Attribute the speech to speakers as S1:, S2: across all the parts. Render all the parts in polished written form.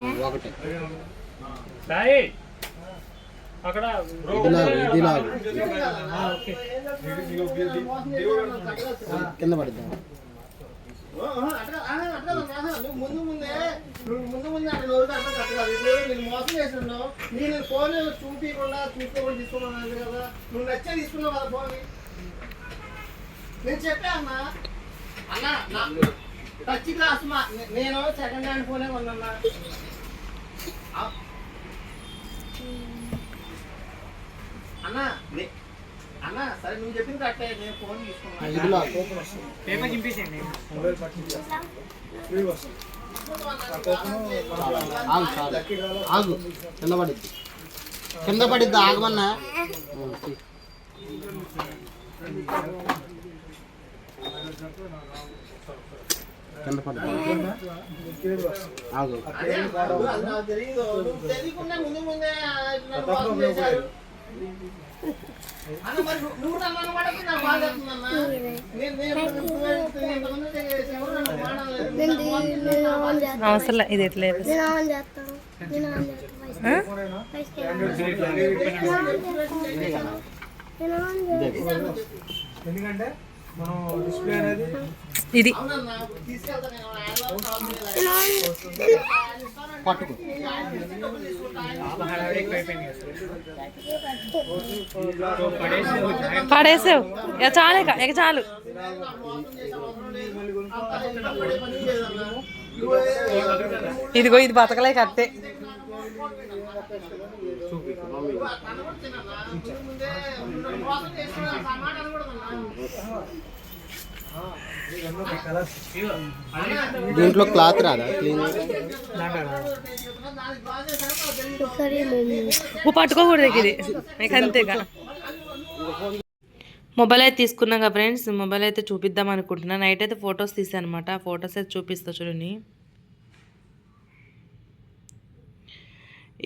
S1: ఒకటి
S2: అక్కడ
S1: కింద పడుతుంది.
S3: ముందు ముందే అక్కడ నేను మోసం చేస్తున్నావు. నేను ఫోన్ చూపించకుండా తీసుకోమన్నాను కదా, నువ్వు నచ్చే తీసుకున్నావు కదా ఫోన్. నేను చెప్పా అన్నా టచ్ గ్లాస్ నేను సెకండ్ హ్యాండ్ ఫోనే కొన్నా అన్నా. అన్నా సరే నువ్వు చెప్పింది కరెక్టే, నేను ఫోన్ తీసుకున్నాను.
S1: ఆగు, కింద పడిద్ది, కింద పడిద్ది, ఆగమన్నా. కింద పడిద్ది, ఆగు.
S3: తెలియకుండా ముందు ముందే మోసం చేశారు. అన్న మరి నువ్వు నన్ను పడకు, నాకు బాధ అవుతుందన్నా.
S4: అవసరం ఇది ఎట్లా
S2: ఎందుకంటే మనం డిస్ప్లే అనేది
S4: ఇది
S1: పట్టుకో.
S4: పడేసావు ఇక చాలు, ఇక చాలు. ఇదిగో ఇది బతకలే కట్టే.
S1: దీంట్లో క్లాత్ రాదా క్లీన్?
S4: పట్టుకోకూడదు ఇది మీకు అంతేగా. మొబైల్ అయితే తీసుకున్నాం కదా ఫ్రెండ్స్, మొబైల్ అయితే చూపిద్దాం అనుకుంటున్నా. నైట్ అయితే ఫొటోస్ తీసాను అనమాట, ఫొటోస్ అయితే చూపిస్తా చూడండి.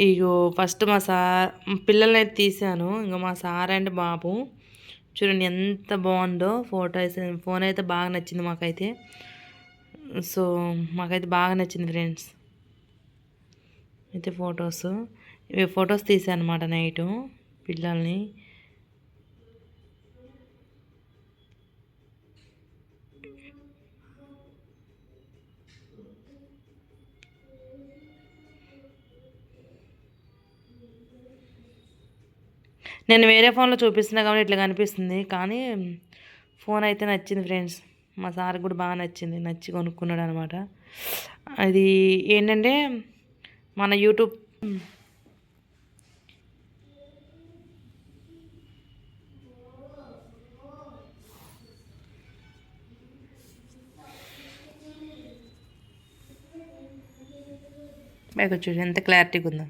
S4: ఇగో ఫస్ట్ మా సార్ పిల్లల్ని అయితే తీసాను, ఇంకా మా సార్ అండ్ బాబు చూడండి ఎంత బాగుందో ఫోటో అయితే. ఫోన్ అయితే బాగా నచ్చింది మాకైతే. సో మాకైతే బాగా నచ్చింది ఫ్రెండ్స్. అయితే ఇవి ఫొటోస్ తీసాను అనమాట నైటు పిల్లల్ని. నేను వేరే ఫోన్లో చూపిస్తున్నా కాబట్టి ఇట్లా కనిపిస్తుంది, కానీ ఫోన్ అయితే నచ్చింది ఫ్రెండ్స్. మా సార్ కూడా బాగా నచ్చింది, నచ్చి కొనుక్కున్నాడు అనమాట. అది ఏంటంటే మన యూట్యూబ్ బ్యాక్ వచ్చి ఎంత క్లారిటీగా ఉందో.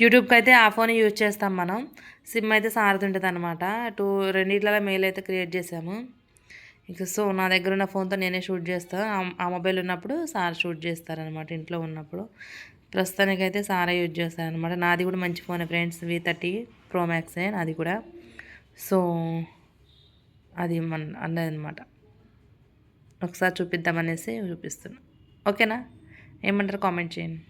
S4: యూట్యూబ్కి అయితే ఆ ఫోన్ యూజ్ చేస్తాం మనం. సిమ్ అయితే సారది ఉంటుంది అనమాట. రెండిట్లలో మెయిల్ అయితే క్రియేట్ చేసాము. ఇక సో నా దగ్గర ఉన్న ఫోన్తో నేనే షూట్ చేస్తాను. ఆ మొబైల్ ఉన్నప్పుడు సార్ షూట్ చేస్తారనమాట ఇంట్లో ఉన్నప్పుడు. ప్రస్తుతానికైతే సారే యూజ్ చేస్తారనమాట. నాది కూడా మంచి ఫోనే ఫ్రెండ్స్, V30 Pro Max నాది కూడా. సో అది అన్నదనమాట, ఒకసారి చూపిద్దామనేసి చూపిస్తున్నాను. ఓకేనా, ఏమంటారు కామెంట్ చేయండి.